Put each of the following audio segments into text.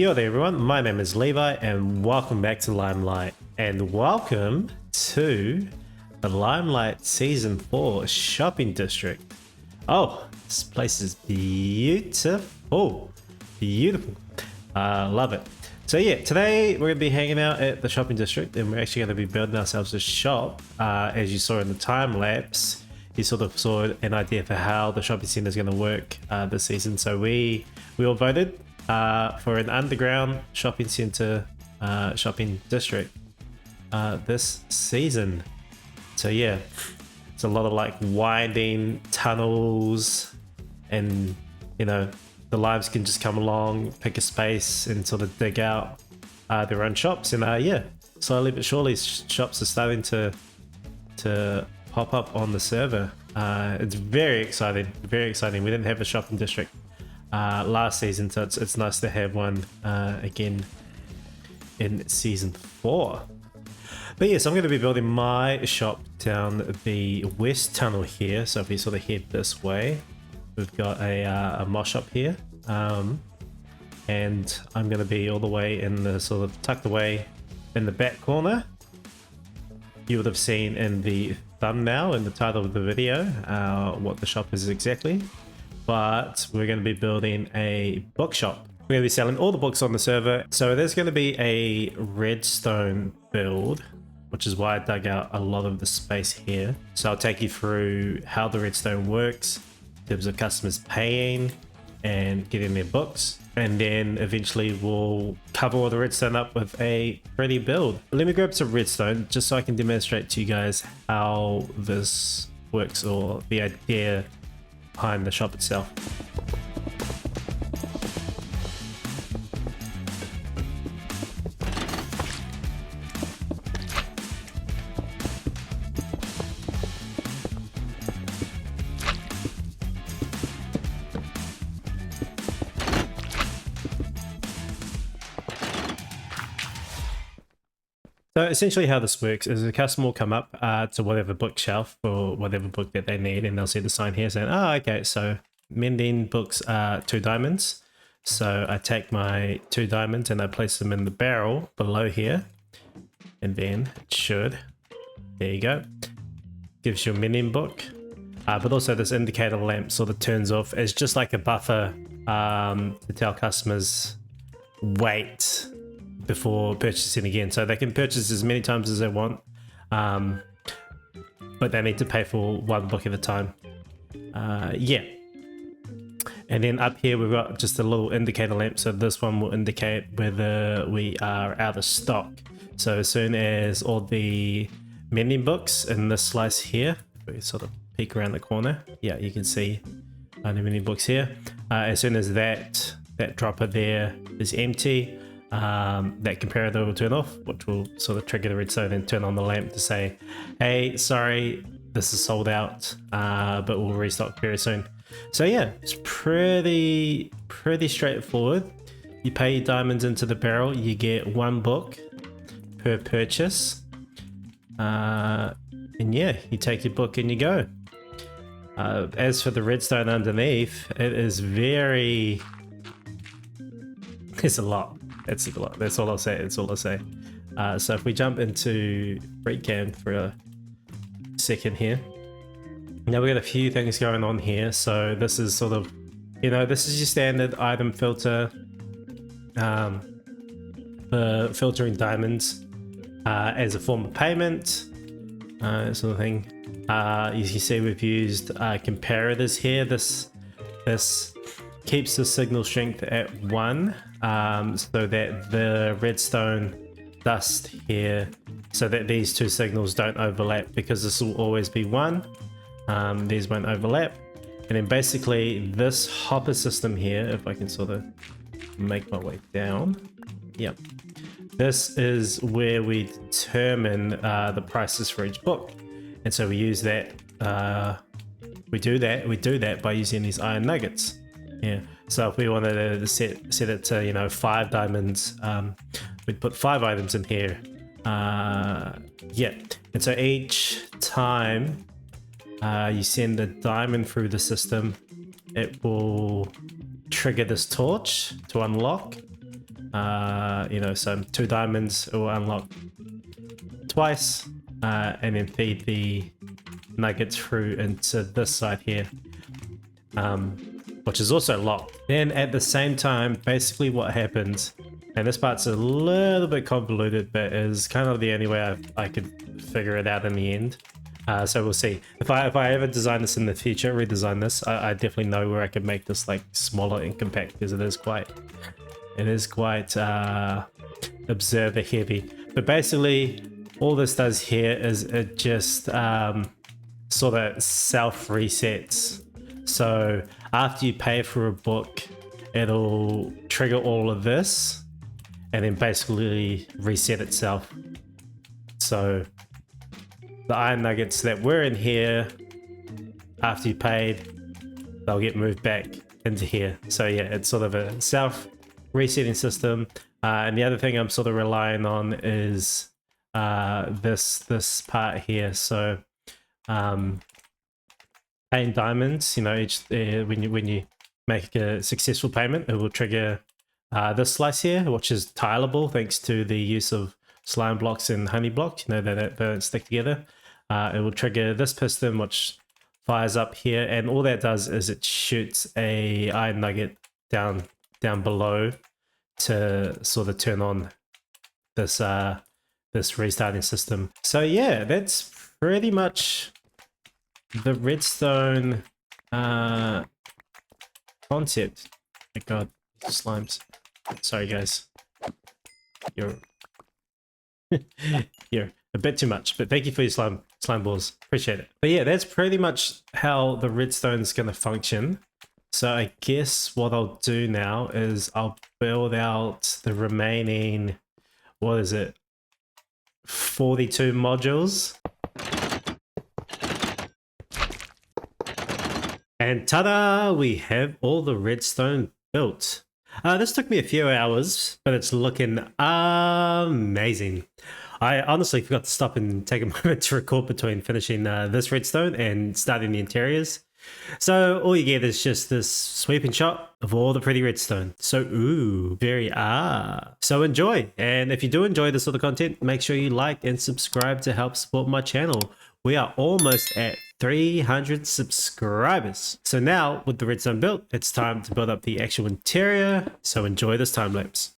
Kia ora everyone, my name is Levi and welcome back to Limelight and welcome to the Limelight Season 4 Shopping District. Oh, this place is beautiful, beautiful, love it. So yeah, today we're going to be hanging out at the shopping district and we're actually going to be building ourselves a shop. As you saw in the time lapse, you sort of saw an idea for how the shopping center is going to work this season. So we all voted for an underground shopping center, shopping district this season. So yeah, it's a lot of like winding tunnels, and you know the lives can just come along, pick a space, and sort of dig out their own shops. And yeah, slowly but surely, shops are starting to pop up on the server. It's very exciting, very exciting. We didn't have a shopping district last season, so it's nice to have one again in season 4. But yes, I'm going to be building my shop down the west tunnel here. So if we sort of head this way, we've got a moss shop here, and I'm going to be all the way in the sort of tucked away in the back corner. You would have seen in the thumbnail and the title of the video what the shop is exactly, but we're going to be building a bookshop. We're going to be selling all the books on the server. So there's going to be a redstone build, which is why I dug out a lot of the space here. So I'll take you through how the redstone works in terms of customers paying and getting their books, and then eventually we'll cover all the redstone up with a pretty build. Let me grab some redstone just so I can demonstrate to you guys how this works, or the idea behind the shop itself. So essentially how this works is a customer will come up to whatever bookshelf or whatever book that they need, and they'll see the sign here saying, oh, okay, so mending books are 2 diamonds. So I take my 2 diamonds and I place them in the barrel below here, and then it should, there you go, gives you a mending book. But also this indicator lamp sort of turns off as just like a buffer to tell customers wait before purchasing again. So they can purchase as many times as they want, but they need to pay for 1 book at a time. Yeah, and then up here we've got just a little indicator lamp, so this one will indicate whether we are out of stock. So as soon as all the mending books in this slice here, we sort of peek around the corner, yeah, you can see the mending books here. As soon as that dropper there is empty, that comparator will turn off, which will sort of trigger the redstone and turn on the lamp to say, hey, sorry, this is sold out, but we'll restock very soon. So yeah, it's pretty straightforward. You pay your diamonds into the barrel, you get 1 book per purchase, and yeah, you take your book and you go. As for the redstone underneath, it is very, it's a lot. It's a lot. That's all I'll say. That's all I'll say. So if we jump into Breakcam for a second here, now we've got a few things going on here. So this is sort of, you know, this is your standard item filter for filtering diamonds as a form of payment, sort of thing. You can see we've used comparators here. This keeps the signal strength at 1, so that the redstone dust here, so that these 2 signals don't overlap, because this will always be 1. These won't overlap. And then basically this hopper system here, if I can sort of make my way down, yep, this is where we determine the prices for each book. And so we use that, we do that by using these iron nuggets. Yeah, so if we wanted to set it to, you know, 5 diamonds, we'd put 5 items in here. Yeah, and so each time you send a diamond through the system, it will trigger this torch to unlock, You know, so 2 diamonds, it will unlock twice, and then feed the nuggets through into this side here, which is also locked. Then at the same time, basically what happens, and this part's a little bit convoluted, but is kind of the only way I could figure it out in the end. So we'll see. If I ever design this in the future, redesign this, I definitely know where I can make this like smaller and compact, because it is quite observer heavy. But basically, all this does here is it just sort of self resets. So after you pay for a book, it'll trigger all of this and then basically reset itself. So the iron nuggets that were in here, after you paid, they'll get moved back into here. So yeah, it's sort of a self resetting system. And the other thing I'm sort of relying on is this part here. So paying diamonds, you know, each when you make a successful payment, it will trigger this slice here, which is tileable thanks to the use of slime blocks and honey blocks, you know, that don't stick together. It will trigger this piston, which fires up here, and all that does is it shoots a iron nugget down below to sort of turn on this this restarting system. So yeah, that's pretty much the redstone concept. My god, slimes. Sorry guys, you're you're a bit too much, but thank you for your slime balls, appreciate it. But yeah, that's pretty much how the redstone is going to function. So I guess what I'll do now is I'll build out the remaining, what is it, 42 modules. And ta-da! We have all the redstone built. This took me a few hours, but it's looking amazing. I honestly forgot to stop and take a moment to record between finishing this redstone and starting the interiors. So all you get is just this sweeping shot of all the pretty redstone. So ooh, very So enjoy. And if you do enjoy this sort of content, make sure you like and subscribe to help support my channel. We are almost at 300 subscribers. So now with the redstone built, it's time to build up the actual interior. So enjoy this time lapse.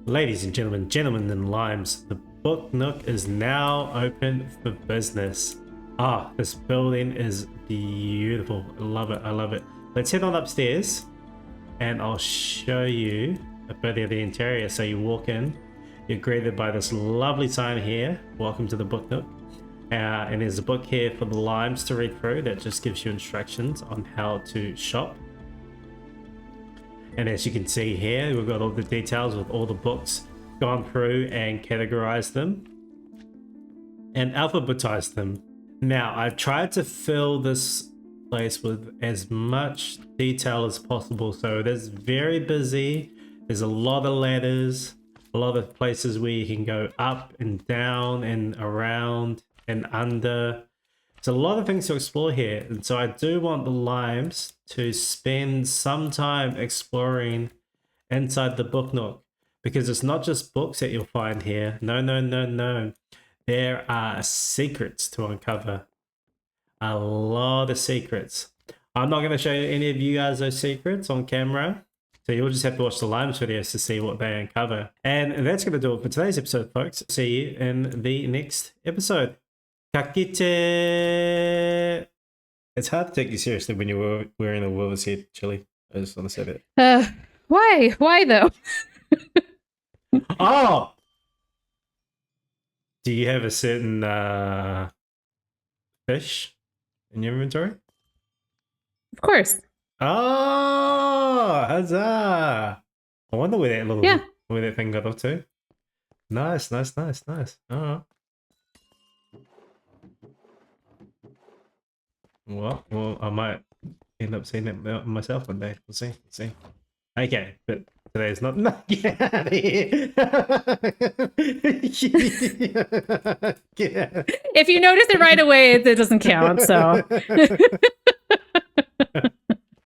Ladies and gentlemen and limes, the book nook is now open for business. This building is beautiful. I love it. I love it. Let's head on upstairs and I'll show you a bit of the interior. So you walk in, you're greeted by this lovely sign here. Welcome to the book nook. And there's a book here for the limes to read through that just gives you instructions on how to shop. And as you can see here, we've got all the details with all the books, gone through and categorized them and alphabetized them. Now, I've tried to fill this place with as much detail as possible. So it is very busy. There's a lot of ladders, a lot of places where you can go up and down and around and under. There's a lot of things to explore here. And so I do want the limes to spend some time exploring inside the book nook, because it's not just books that you'll find here. No, no, no, no. There are secrets to uncover. A lot of secrets. I'm not going to show any of you guys those secrets on camera, so you'll just have to watch the limes videos to see what they uncover. And that's going to do it for today's episode, folks. See you in the next episode. Kakite! It's hard to take you seriously when you're wearing a Willis head, Chili. I just want to say that. Why? Why though? Oh! Do you have a certain fish in your inventory? Of course. Oh, huzzah! I wonder where that where that thing got off to. Nice, nice, nice, nice. Oh. Well, I might end up seeing that myself one day. We'll see. We'll see. Okay, but today's not. No, get out of here! If you notice it right away, it doesn't count. So.